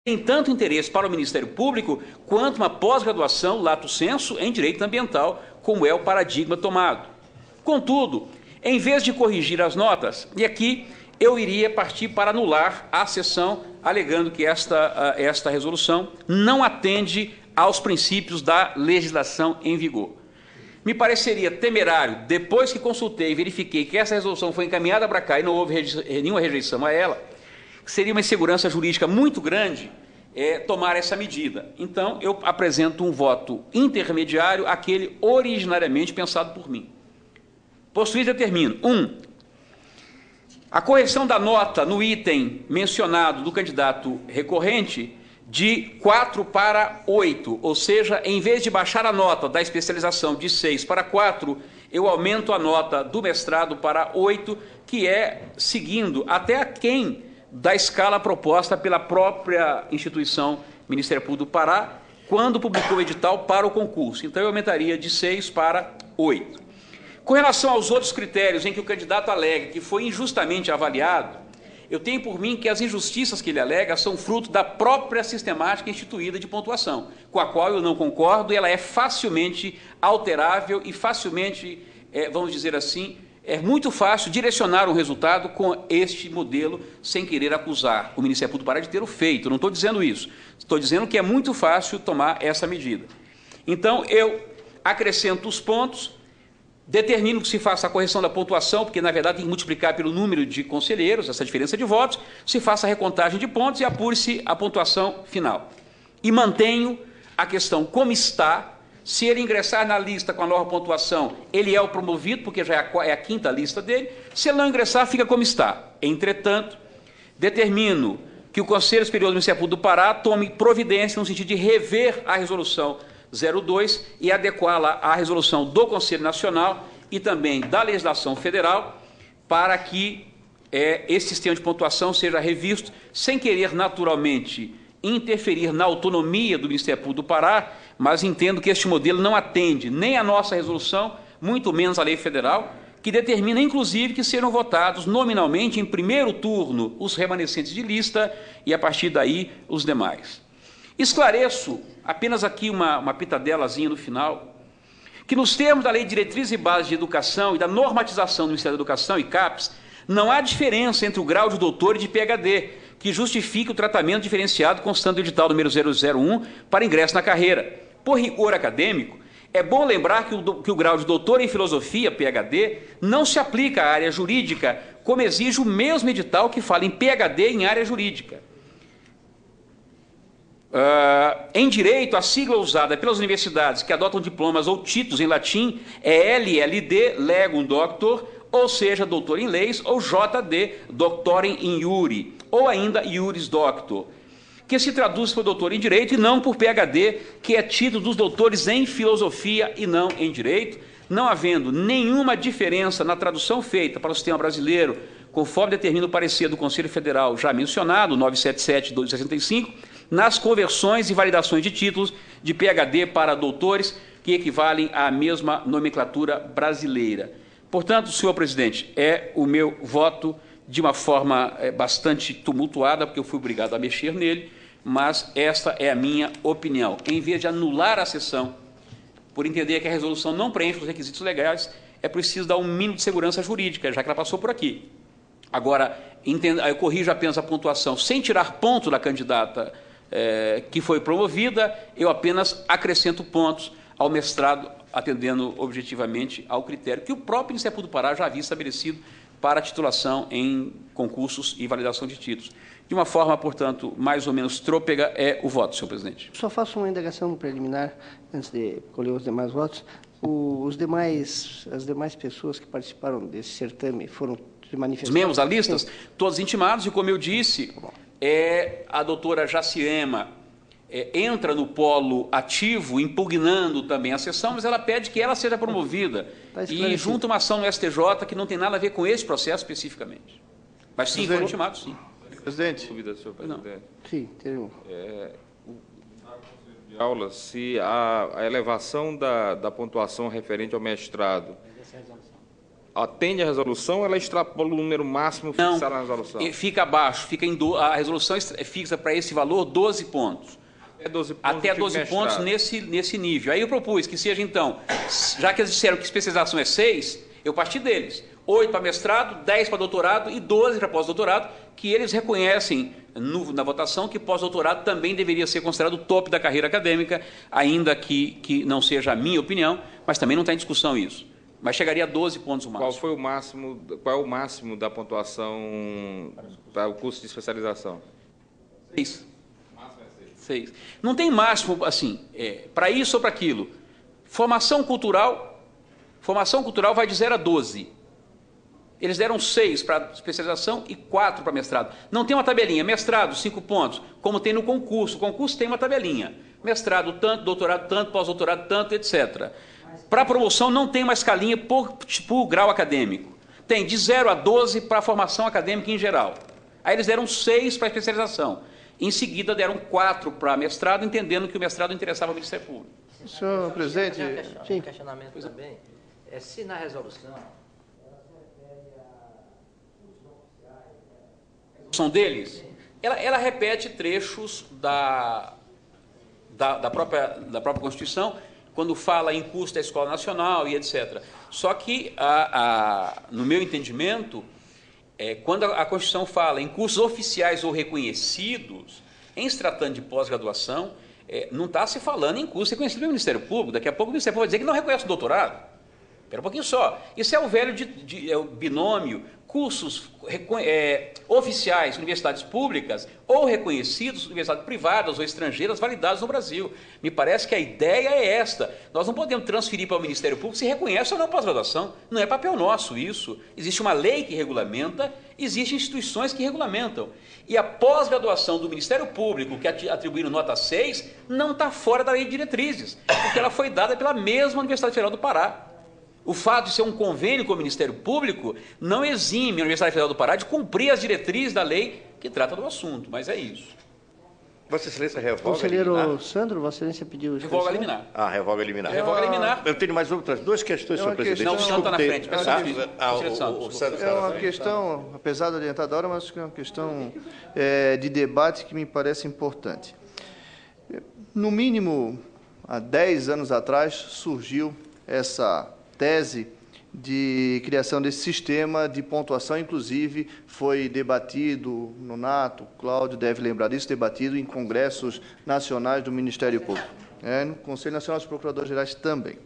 tem tanto interesse para o Ministério Público quanto uma pós-graduação, lato sensu, em direito ambiental, como é o paradigma tomado. Contudo, em vez de corrigir as notas, e aqui eu iria partir para anular a sessão, alegando que esta resolução não atende aos princípios da legislação em vigor. Me pareceria temerário, depois que consultei e verifiquei que essa resolução foi encaminhada para cá e não houve nenhuma rejeição a ela, seria uma insegurança jurídica muito grande tomar essa medida. Então, eu apresento um voto intermediário, aquele originariamente pensado por mim. Posto isso, eu termino. 1. A correção da nota no item mencionado do candidato recorrente de 4 para 8, ou seja, em vez de baixar a nota da especialização de 6 para 4, eu aumento a nota do mestrado para 8, que é seguindo até aquém da escala proposta pela própria instituição Ministério Público do Pará, quando publicou o edital para o concurso. Então, eu aumentaria de 6 para 8. Com relação aos outros critérios em que o candidato alega que foi injustamente avaliado, eu tenho por mim que as injustiças que ele alega são fruto da própria sistemática instituída de pontuação, com a qual eu não concordo, e ela é facilmente alterável e facilmente, vamos dizer assim, é muito fácil direcionar um resultado com este modelo, sem querer acusar o Ministério Público do Pará de ter o feito. Não estou dizendo isso. Estou dizendo que é muito fácil tomar essa medida. Então, eu acrescento os pontos, determino que se faça a correção da pontuação, porque, na verdade, tem que multiplicar pelo número de conselheiros, essa diferença de votos, se faça a recontagem de pontos e apure-se a pontuação final. E mantenho a questão como está. Se ele ingressar na lista com a nova pontuação, ele é o promovido, porque já é a quinta lista dele. Se ele não ingressar, fica como está. Entretanto, determino que o Conselho Superior do Ministério Público do Pará tome providência no sentido de rever a resolução 02 e adequá-la à resolução do Conselho Nacional e também da legislação federal, para que esse sistema de pontuação seja revisto, sem querer, naturalmente, interferir na autonomia do Ministério Público do Pará, mas entendo que este modelo não atende nem à nossa resolução, muito menos à lei federal, que determina, inclusive, que sejam votados nominalmente, em primeiro turno, os remanescentes de lista e, a partir daí, os demais. Esclareço, apenas aqui uma pitadelazinha no final, que nos termos da Lei de Diretrizes e Bases de Educação e da normatização do Ministério da Educação e CAPES, não há diferença entre o grau de doutor e de PhD, que justifique o tratamento diferenciado constando do edital número 001 para ingresso na carreira. Por rigor acadêmico, é bom lembrar que o grau de doutor em filosofia, PhD, não se aplica à área jurídica, como exige o mesmo edital que fala em PhD em área jurídica. Em direito, a sigla usada pelas universidades que adotam diplomas ou títulos em latim é LLD, Legum Doctor, ou seja, doutor em leis, ou JD, Doctorem in Iure, ou ainda Iuris Doctor, que se traduz por doutor em direito e não por PhD, que é título dos doutores em filosofia e não em direito, não havendo nenhuma diferença na tradução feita para o sistema brasileiro, conforme determina o parecer do Conselho Federal já mencionado, 977/65, nas conversões e validações de títulos de PhD para doutores, que equivalem à mesma nomenclatura brasileira. Portanto, senhor presidente, é o meu voto de uma forma bastante tumultuada, porque eu fui obrigado a mexer nele, mas esta é a minha opinião. Em vez de anular a sessão, por entender que a resolução não preenche os requisitos legais, é preciso dar um mínimo de segurança jurídica, já que ela passou por aqui. Agora, eu corrijo apenas a pontuação, sem tirar ponto da candidata que foi promovida, eu apenas acrescento pontos ao mestrado, atendendo objetivamente ao critério que o próprio Ministério Público do Pará já havia estabelecido para titulação em concursos e validação de títulos. De uma forma, portanto, mais ou menos trôpega é o voto, senhor presidente. Só faço uma indagação preliminar, antes de colher os demais votos. As demais pessoas que participaram desse certame foram se manifestar? Os membros da lista, todos intimados, e como eu disse, a doutora Jaciema entra no polo ativo, impugnando também a sessão, mas ela pede que ela seja promovida e junta uma ação no STJ que não tem nada a ver com esse processo especificamente. Mas sim, foram intimados, sim. Presidente. Dúvida, senhor presidente. Sim, tenho. De aula, se a elevação da pontuação referente ao mestrado atende à resolução, ela extrapola o número máximo fixado na resolução? Fica abaixo, a resolução fixa para esse valor 12 pontos. Até 12 pontos nesse nível. Aí eu propus que seja, então, já que eles disseram que especialização é 6, eu parti deles. 8 para mestrado, 10 para doutorado e 12 para pós-doutorado, que eles reconhecem na votação que pós-doutorado também deveria ser considerado o topo da carreira acadêmica, ainda que não seja a minha opinião, mas também não está em discussão isso. Mas chegaria a 12 pontos o máximo. Qual é o máximo da pontuação para o curso de especialização? 6. 6. Não tem máximo, assim, para isso ou para aquilo. Formação cultural vai de 0 a 12. Eles deram 6 para especialização e 4 para mestrado. Não tem uma tabelinha. Mestrado, 5 pontos, como tem no concurso. O concurso tem uma tabelinha. Mestrado, tanto, doutorado, tanto, pós-doutorado, tanto, etc. Para promoção, não tem uma escalinha por grau acadêmico. Tem de 0 a 12 para a formação acadêmica em geral. Aí eles deram 6 para a especialização. Em seguida, deram 4 para mestrado, entendendo que o mestrado interessava ao Ministério Público. Senhor presidente, um questionamento também. Se na resolução... deles, ela repete trechos da própria Constituição, quando fala em curso da Escola Nacional e etc. Só que, no meu entendimento, quando a Constituição fala em cursos oficiais ou reconhecidos, em se tratando de pós-graduação, não está se falando em curso reconhecido pelo Ministério Público. Daqui a pouco o Ministério Público vai dizer que não reconhece o doutorado. Espera um pouquinho só. Isso é o velho o binômio, cursos oficiais, universidades públicas ou reconhecidos, universidades privadas ou estrangeiras validadas no Brasil. Me parece que a ideia é esta. Nós não podemos transferir para o Ministério Público se reconhece ou não pós-graduação. Não é papel nosso isso. Existe uma lei que regulamenta, existem instituições que regulamentam. E a pós-graduação do Ministério Público, que atribuíram nota 6, não está fora da lei de diretrizes, porque ela foi dada pela mesma Universidade Federal do Pará. O fato de ser um convênio com o Ministério Público não exime a Universidade Federal do Pará de cumprir as diretrizes da lei que trata do assunto, mas é isso. Vossa Excelência revoga Conselheiro liminar? Sandro, Vossa Excelência pediu... Revoga liminar. Revoga liminar. Revoga liminar. Eu tenho mais outras duas questões, senhor presidente. Não, o Santo está na frente. O Santo É uma questão, apesar da adiantada hora, mas é uma questão de debate que me parece importante. No mínimo, há 10 anos atrás, surgiu essa tese de criação desse sistema de pontuação, inclusive foi debatido no NATO, Cláudio deve lembrar disso, debatido em congressos nacionais do Ministério Público, no Conselho Nacional dos Procuradores Gerais também.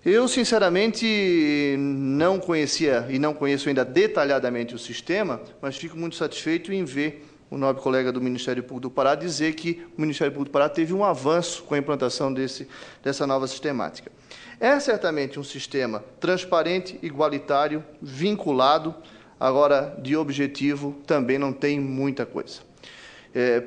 Eu, sinceramente, não conhecia e não conheço ainda detalhadamente o sistema, mas fico muito satisfeito em ver o nobre colega do Ministério Público do Pará dizer que o Ministério Público do Pará teve um avanço com a implantação dessa nova sistemática. É certamente um sistema transparente, igualitário, vinculado, agora de objetivo também não tem muita coisa.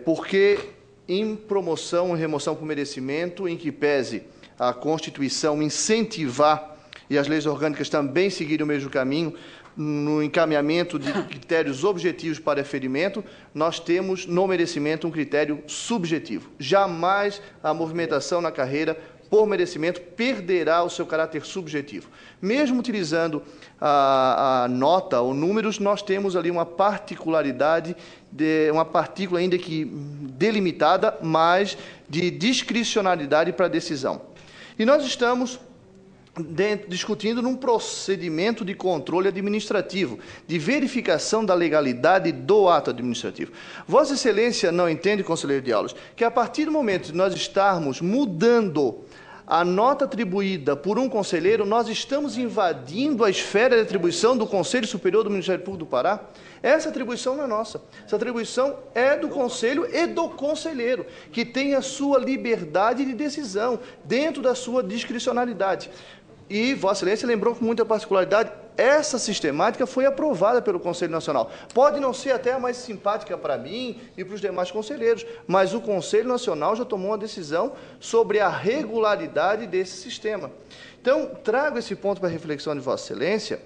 Porque em promoção e remoção por merecimento, em que pese a Constituição incentivar e as leis orgânicas também seguirem o mesmo caminho, no encaminhamento de critérios objetivos para aferimento, nós temos no merecimento um critério subjetivo. Jamais a movimentação na carreira por merecimento perderá o seu caráter subjetivo. Mesmo utilizando a nota ou números, nós temos ali uma particularidade, uma partícula ainda que delimitada, mas de discricionalidade para a decisão. E nós estamos discutindo num procedimento de controle administrativo, de verificação da legalidade do ato administrativo. Vossa Excelência não entende, conselheiro de aulas, que a partir do momento de nós estarmos mudando a nota atribuída por um conselheiro, nós estamos invadindo a esfera de atribuição do Conselho Superior do Ministério Público do Pará. Essa atribuição não é nossa. Essa atribuição é do Conselho e do conselheiro, que tem a sua liberdade de decisão, dentro da sua discricionalidade. E Vossa Excelência lembrou com muita particularidade, essa sistemática foi aprovada pelo Conselho Nacional. Pode não ser até a mais simpática para mim e para os demais conselheiros, mas o Conselho Nacional já tomou uma decisão sobre a regularidade desse sistema. Então, trago esse ponto para a reflexão de Vossa Excelência,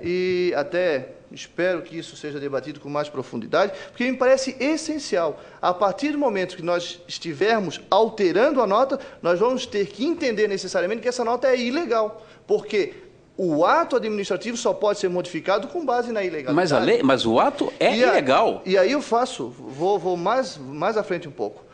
e até espero que isso seja debatido com mais profundidade, porque me parece essencial. A partir do momento que nós estivermos alterando a nota, nós vamos ter que entender necessariamente que essa nota é ilegal, porque O ato administrativo só pode ser modificado com base na ilegalidade. Mas o ato é ilegal. E aí eu vou mais à frente um pouco.